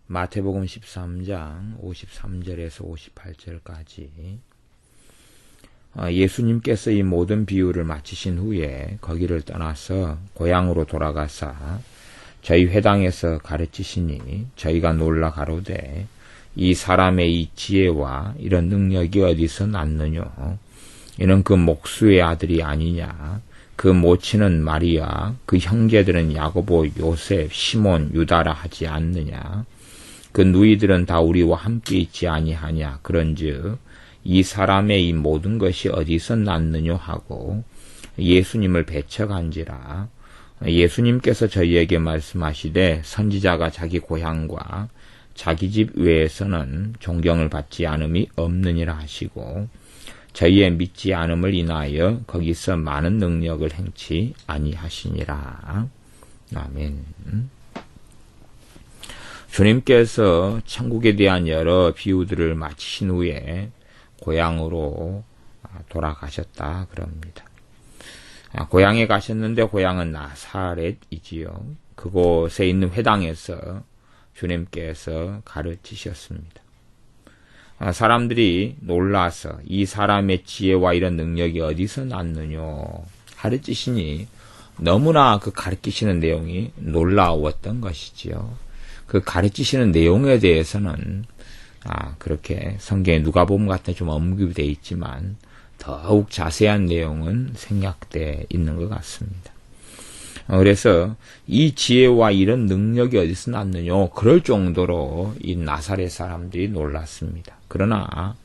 마태복음 13장 53절에서 58절까지 예수님께서 이 모든 비유를 마치신 후에 거기를 떠나서 고향으로 돌아가사 저희 회당에서 가르치시니 저희가 놀라 가로되 이 사람의 이 지혜와 이런 능력이 어디서 났느뇨? 이는 그 목수의 아들이 아니냐? 그 모친은 마리아, 그 형제들은 야고보, 요셉, 시몬, 유다라 하지 않느냐? 그 누이들은 다 우리와 함께 있지 아니하냐? 그런즉 이 사람의 이 모든 것이 어디서 났느뇨 하고 예수님을 배척한지라. 예수님께서 저희에게 말씀하시되 선지자가 자기 고향과 자기 집 외에서는 존경을 받지 않음이 없느니라 하시고 저희의 믿지 않음을 인하여 거기서 많은 능력을 행치 아니하시니라. 아멘. 주님께서 천국에 대한 여러 비유들을 마치신 후에 고향으로 돌아가셨다 그럽니다. 고향에 가셨는데 고향은 나사렛이지요. 그곳에 있는 회당에서 주님께서 가르치셨습니다. 사람들이 놀라서 이 사람의 지혜와 이런 능력이 어디서 났느뇨 가르치시니 너무나 그 가르치시는 내용이 놀라웠던 것이지요. 그 가르치시는 내용에 대해서는 그렇게 성경에 누가복음 같은 좀 언급이 되어 있지만 더욱 자세한 내용은 생략되어 있는 것 같습니다. 그래서 이 지혜와 이런 능력이 어디서 났느냐 그럴 정도로 이 나사렛 사람들이 놀랐습니다. 그러나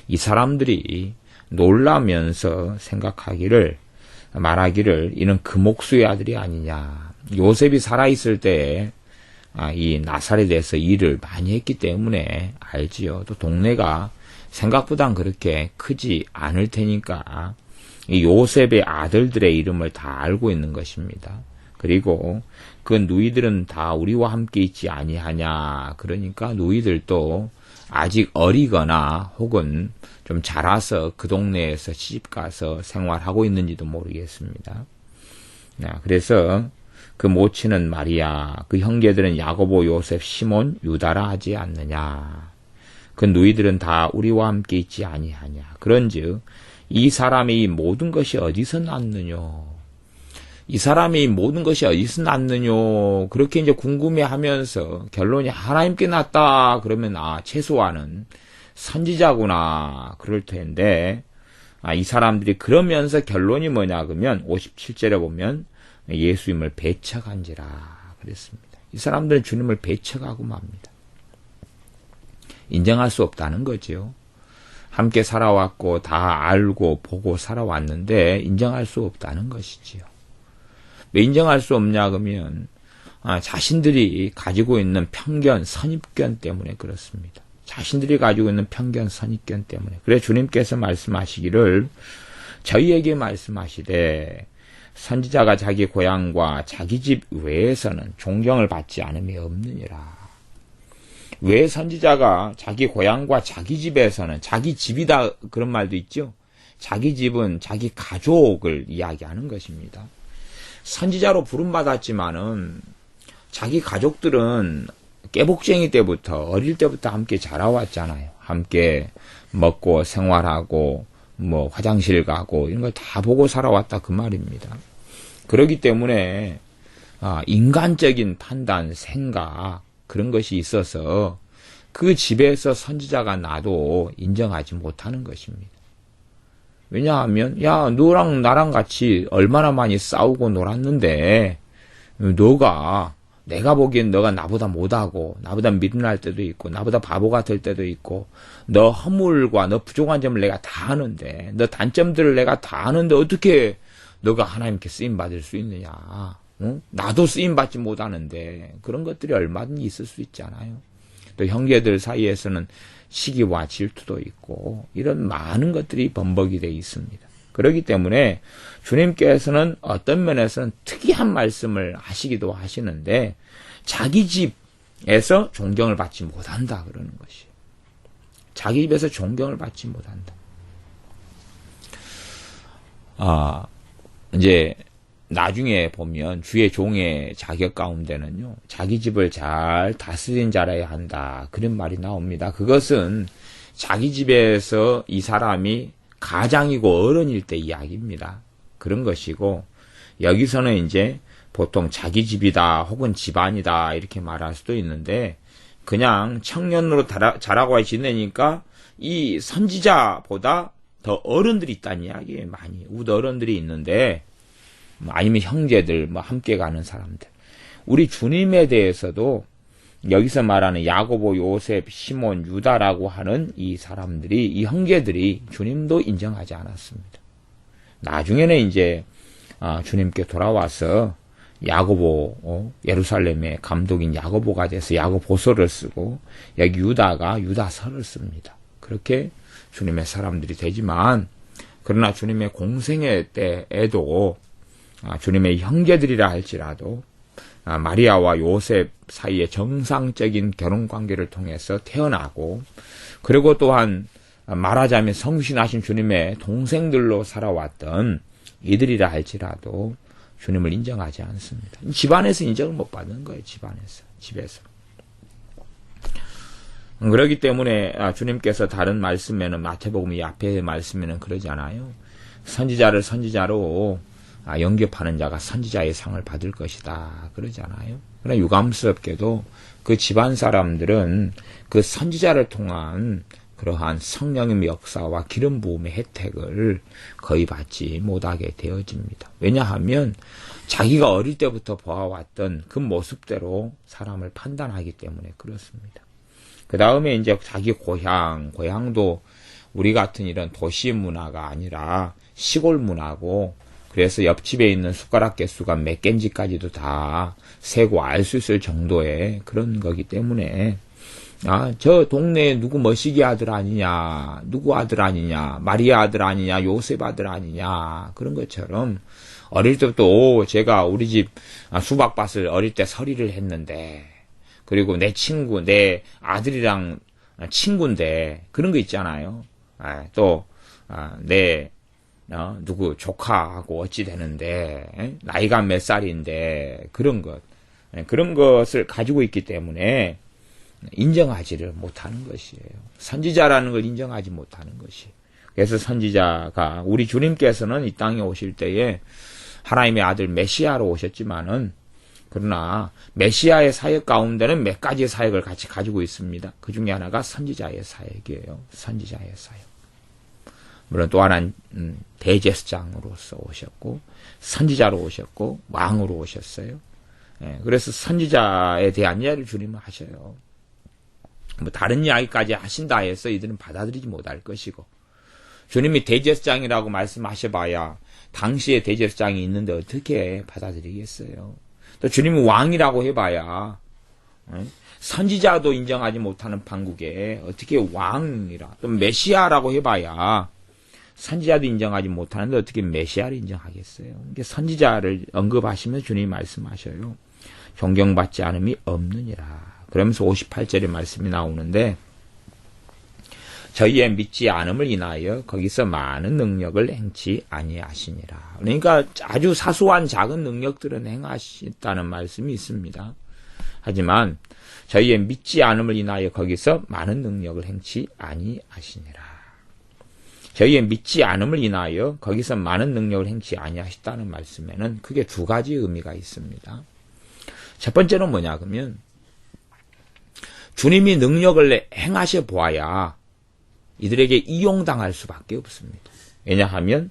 이 사람들이 놀라면서 말하기를 이는 그 목수의 아들이 아니냐. 요셉이 살아있을 때 이 나사렛에서 일을 많이 했기 때문에 알지요. 또 동네가 생각보단 그렇게 크지 않을 테니까 이 요셉의 아들들의 이름을 다 알고 있는 것입니다. 그리고 그 누이들은 다 우리와 함께 있지 아니하냐. 그러니까 누이들도 아직 어리거나 혹은 좀 자라서 그 동네에서 시집가서 생활하고 있는지도 모르겠습니다. 그래서 그 모친은 마리아, 그 형제들은 야고보, 요셉, 시몬, 유다라 하지 않느냐. 그 누이들은 다 우리와 함께 있지 아니하냐. 그런즉 이 사람의 이 모든 것이 어디서 났느뇨? 이 사람의 이 모든 것이 어디서 났느뇨? 그렇게 이제 궁금해하면서 결론이 하나님께 났다. 그러면 최소한은 선지자구나. 그럴 텐데 이 사람들이 그러면서 결론이 뭐냐 그러면 57절에 보면 예수님을 배척한지라 그랬습니다. 이 사람들은 주님을 배척하고 맙니다. 인정할 수 없다는 거죠. 함께 살아왔고 다 알고 보고 살아왔는데 인정할 수 없다는 것이지요. 왜 인정할 수 없냐 그러면 자신들이 가지고 있는 편견, 선입견 때문에 그렇습니다. 자신들이 가지고 있는 편견, 선입견 때문에. 그래서 주님께서 말씀하시기를 저희에게 말씀하시되 선지자가 자기 고향과 자기 집 외에서는 존경을 받지 않음이 없느니라. 왜 선지자가 자기 고향과 자기 집에서는 자기 집이다 그런 말도 있죠. 자기 집은 자기 가족을 이야기하는 것입니다. 선지자로 부름받았지만은 자기 가족들은 깨복쟁이 때부터 어릴 때부터 함께 자라왔잖아요. 함께 먹고 생활하고 화장실 가고 이런 걸 다 보고 살아왔다 그 말입니다. 그렇기 때문에 인간적인 판단, 생각 그런 것이 있어서 그 집에서 선지자가 나도 인정하지 못하는 것입니다. 왜냐하면 너랑 나랑 같이 얼마나 많이 싸우고 놀았는데 내가 보기엔 너가 나보다 못하고 나보다 미련할 때도 있고 나보다 바보 같을 때도 있고 너 허물과 너 부족한 점을 내가 다 아는데 너 단점들을 내가 다 아는데 어떻게 너가 하나님께 쓰임받을 수 있느냐. 나도 쓰임받지 못하는데 그런 것들이 얼마든지 있을 수 있잖아요. 또 형제들 사이에서는 시기와 질투도 있고 이런 많은 것들이 범벅이 되어 있습니다. 그렇기 때문에 주님께서는 어떤 면에서는 특이한 말씀을 하시기도 하시는데 자기 집에서 존경을 받지 못한다 그러는 것이에요. 자기 집에서 존경을 받지 못한다. 이제 나중에 보면 주의 종의 자격 가운데는요, 자기 집을 잘 다스린 자라야 한다. 그런 말이 나옵니다. 그것은 자기 집에서 이 사람이 가장이고 어른일 때 이야기입니다. 그런 것이고, 여기서는 이제 보통 자기 집이다 혹은 집안이다 이렇게 말할 수도 있는데, 그냥 청년으로 자라고 지내니까 이 선지자보다 더 어른들이 있다는 이야기예요. 많이 우리 어른들이 있는데, 아니면 형제들, 함께 가는 사람들. 우리 주님에 대해서도 여기서 말하는 야고보, 요셉, 시몬, 유다라고 하는 이 사람들이, 이 형제들이 주님도 인정하지 않았습니다. 나중에는 이제 주님께 돌아와서 야고보, 예루살렘의 감독인 야고보가 돼서 야고보서를 쓰고, 여기 유다가 유다서를 씁니다. 그렇게 주님의 사람들이 되지만, 그러나 주님의 공생애 때에도 주님의 형제들이라 할지라도 마리아와 요셉 사이의 정상적인 결혼관계를 통해서 태어나고, 그리고 또한 말하자면 성신하신 주님의 동생들로 살아왔던 이들이라 할지라도 주님을 인정하지 않습니다. 집안에서 인정을 못 받는 거예요. 집에서. 그렇기 때문에 주님께서 다른 말씀에는, 마태복음 이 앞에 말씀에는 그러잖아요. 선지자를 선지자로 영접하는 자가 선지자의 상을 받을 것이다. 그러잖아요. 그러나 유감스럽게도 그 집안 사람들은 그 선지자를 통한 그러한 성령의 역사와 기름 부음의 혜택을 거의 받지 못하게 되어집니다. 왜냐하면 자기가 어릴 때부터 보아왔던 그 모습대로 사람을 판단하기 때문에 그렇습니다. 그 다음에 이제 자기 고향도 우리 같은 이런 도시 문화가 아니라 시골 문화고, 그래서 옆집에 있는 숟가락 개수가 몇 개인지까지도 다 세고 알 수 있을 정도의 그런 거기 때문에, 저 동네에 누구 머시기 아들 아니냐, 누구 아들 아니냐, 마리아 아들 아니냐, 요셉 아들 아니냐, 그런 것처럼 어릴 때부터 제가 우리 집 수박밭을 어릴 때 서리를 했는데, 그리고 내 친구, 내 아들이랑 친구인데, 그런 거 있잖아요. 또 내 누구 조카하고 어찌 되는데, 나이가 몇 살인데, 그런 것을 가지고 있기 때문에 인정하지를 못하는 것이에요. 선지자라는 걸 인정하지 못하는 것이. 그래서 선지자가, 우리 주님께서는 이 땅에 오실 때에 하나님의 아들 메시아로 오셨지만은, 그러나 메시아의 사역 가운데는 몇 가지의 사역을 같이 가지고 있습니다. 그 중에 하나가 선지자의 사역이에요. 선지자의 사역. 물론 또 하나는 대제사장으로서 오셨고, 선지자로 오셨고, 왕으로 오셨어요. 그래서 선지자에 대한 이야기를 주님은 하셔요. 다른 이야기까지 하신다 해서 이들은 받아들이지 못할 것이고, 주님이 대제사장이라고 말씀하셔봐야 당시에 대제사장이 있는데 어떻게 받아들이겠어요. 또 주님이 왕이라고 해봐야 선지자도 인정하지 못하는 판국에 어떻게 왕이라, 또 메시아라고 해봐야 선지자도 인정하지 못하는데 어떻게 메시아를 인정하겠어요. 그러니까 선지자를 언급하시면 주님이 말씀하셔요. 존경받지 않음이 없느니라. 그러면서 58절의 말씀이 나오는데, 저희의 믿지 않음을 인하여 거기서 많은 능력을 행치 아니하시니라. 그러니까 아주 사소한 작은 능력들은 행하셨다는 말씀이 있습니다. 하지만 저희의 믿지 않음을 인하여 거기서 많은 능력을 행치 아니하시니라. 저희의 믿지 않음을 인하여 거기서 많은 능력을 행치 아니하셨다는 말씀에는 크게 두 가지 의미가 있습니다. 첫 번째는 뭐냐 그러면, 주님이 능력을 행하셔 보아야 이들에게 이용당할 수밖에 없습니다. 왜냐하면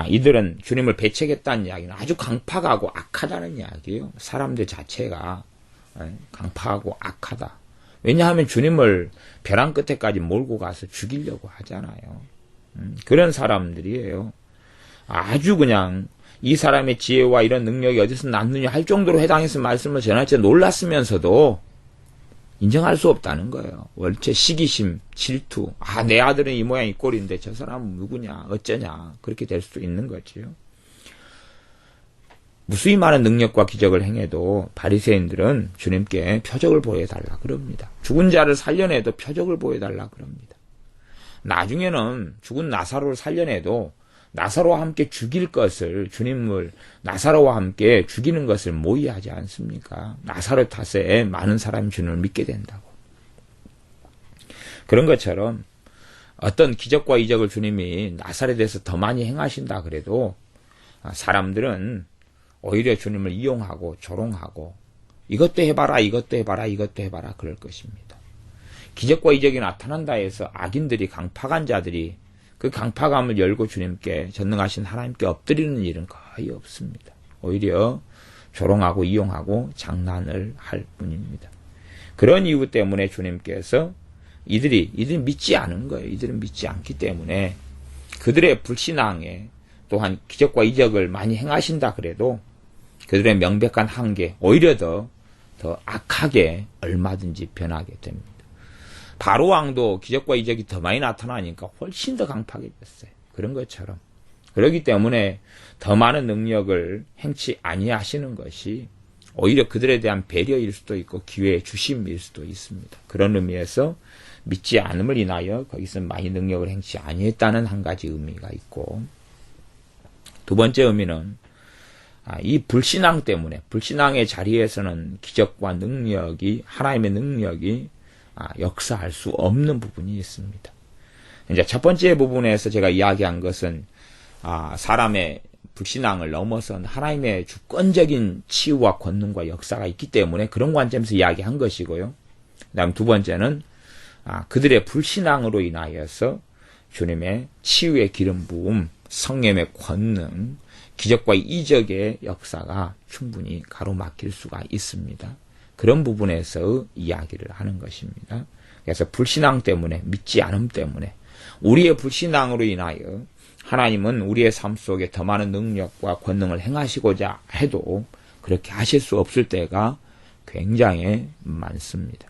이들은 주님을 배척했다는 이야기는 아주 강팍하고 악하다는 이야기예요. 사람들 자체가 강팍하고 악하다. 왜냐하면 주님을 벼랑 끝에까지 몰고 가서 죽이려고 하잖아요. 그런 사람들이에요. 아주 그냥 이 사람의 지혜와 이런 능력이 어디서 났느냐 할 정도로 해당해서 말씀을 전할 때 놀랐으면서도 인정할 수 없다는 거예요. 원체 시기심, 질투. 내 아들은 이 모양 이 꼴인데 저 사람은 누구냐, 어쩌냐. 그렇게 될 수도 있는 거지요. 무수히 많은 능력과 기적을 행해도 바리새인들은 주님께 표적을 보여달라 그럽니다. 죽은 자를 살려내도 표적을 보여달라 그럽니다. 나중에는 죽은 나사로를 살려내도 나사로와 함께 죽일 것을, 주님을 나사로와 함께 죽이는 것을 모의하지 않습니까? 나사로 탓에 많은 사람이 주님을 믿게 된다고. 그런 것처럼 어떤 기적과 이적을 주님이 나사렛에서 더 많이 행하신다 그래도 사람들은 오히려 주님을 이용하고 조롱하고 이것도 해봐라, 이것도 해봐라, 이것도 해봐라 그럴 것입니다. 기적과 이적이 나타난다 해서 악인들이, 강팍한 자들이 그 강팍함을 열고 주님께, 전능하신 하나님께 엎드리는 일은 거의 없습니다. 오히려 조롱하고 이용하고 장난을 할 뿐입니다. 그런 이유 때문에 주님께서 이들이 믿지 않은 거예요. 이들은 믿지 않기 때문에 그들의 불신앙에, 또한 기적과 이적을 많이 행하신다 그래도 그들의 명백한 한계, 오히려 더 악하게 얼마든지 변하게 됩니다. 바로 왕도 기적과 이적이 더 많이 나타나니까 훨씬 더 강팍해졌어요. 그런 것처럼. 그렇기 때문에 더 많은 능력을 행치 아니하시는 것이 오히려 그들에 대한 배려일 수도 있고 기회의 주심일 수도 있습니다. 그런 의미에서 믿지 않음을 인하여 거기서 많이 능력을 행치 아니했다는 한 가지 의미가 있고, 두 번째 의미는 이 불신앙 때문에, 불신앙의 자리에서는 기적과 능력이, 하나님의 능력이 역사할 수 없는 부분이 있습니다. 이제 첫 번째 부분에서 제가 이야기한 것은 사람의 불신앙을 넘어선 하나님의 주권적인 치유와 권능과 역사가 있기 때문에 그런 관점에서 이야기한 것이고요. 그다음 두 번째는 그들의 불신앙으로 인하여서 주님의 치유의 기름 부음, 성령의 권능, 기적과 이적의 역사가 충분히 가로막힐 수가 있습니다. 그런 부분에서 이야기를 하는 것입니다. 그래서 불신앙 때문에, 믿지 않음 때문에, 우리의 불신앙으로 인하여 하나님은 우리의 삶 속에 더 많은 능력과 권능을 행하시고자 해도 그렇게 하실 수 없을 때가 굉장히 많습니다.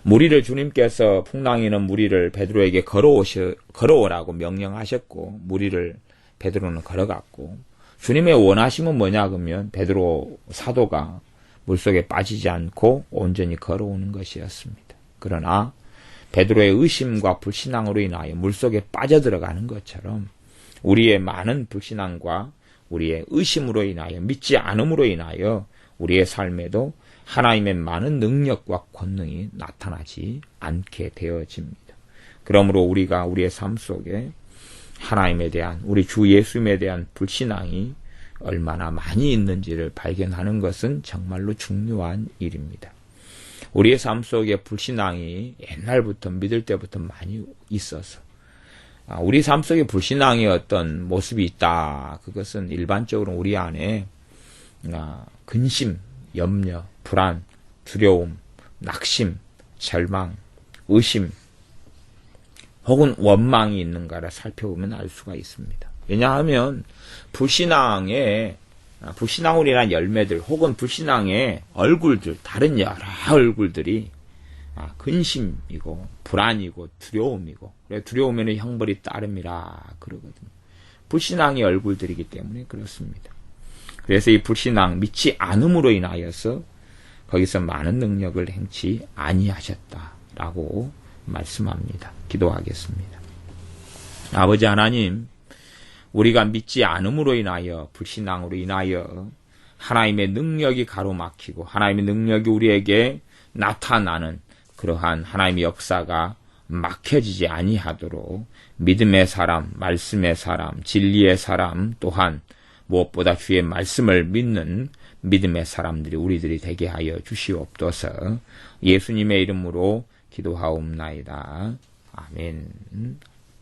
무리를, 주님께서 풍랑이는 무리를 베드로에게 걸어오라고 명령하셨고, 무리를 베드로는 걸어갔고, 주님의 원하심은 뭐냐 그러면 베드로 사도가 물속에 빠지지 않고 온전히 걸어오는 것이었습니다. 그러나 베드로의 의심과 불신앙으로 인하여 물속에 빠져들어가는 것처럼 우리의 많은 불신앙과 우리의 의심으로 인하여, 믿지 않음으로 인하여 우리의 삶에도 하나님의 많은 능력과 권능이 나타나지 않게 되어집니다. 그러므로 우리가 우리의 삶 속에 하나님에 대한, 우리 주 예수님에 대한 불신앙이 얼마나 많이 있는지를 발견하는 것은 정말로 중요한 일입니다. 우리의 삶 속에 불신앙이 옛날부터, 믿을 때부터 많이 있어서 우리 삶 속에 불신앙의 어떤 모습이 있다. 그것은 일반적으로 우리 안에 근심, 염려, 불안, 두려움, 낙심, 절망, 의심 혹은 원망이 있는가를 살펴보면 알 수가 있습니다. 왜냐하면 불신앙으로 인한 열매들 혹은 불신앙의 얼굴들, 다른 여러 얼굴들이 근심이고 불안이고 두려움이고, 그래 두려움에는 형벌이 따름이라 그러거든요. 불신앙의 얼굴들이기 때문에 그렇습니다. 그래서 이 불신앙, 믿지 않음으로 인하여서 거기서 많은 능력을 행치 아니하셨다라고 말씀합니다. 기도하겠습니다. 아버지 하나님, 우리가 믿지 않음으로 인하여, 불신앙으로 인하여 하나님의 능력이 가로막히고 하나님의 능력이 우리에게 나타나는 그러한 하나님의 역사가 막혀지지 아니하도록 믿음의 사람, 말씀의 사람, 진리의 사람, 또한 무엇보다 주의 말씀을 믿는 믿음의 사람들이 우리들이 되게 하여 주시옵소서. 예수님의 이름으로 기도하옵나이다. 아멘.